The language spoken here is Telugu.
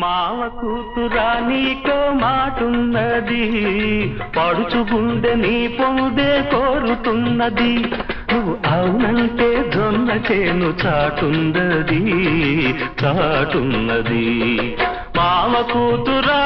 మావ కూతురా నీకో మాటున్నది, పడుచు గుండె నీ పొందే కోరుతున్నది. నువ్వు అవునంటే జొన్న చేను చాటున్నది చాటున్నది. మావ కూతురా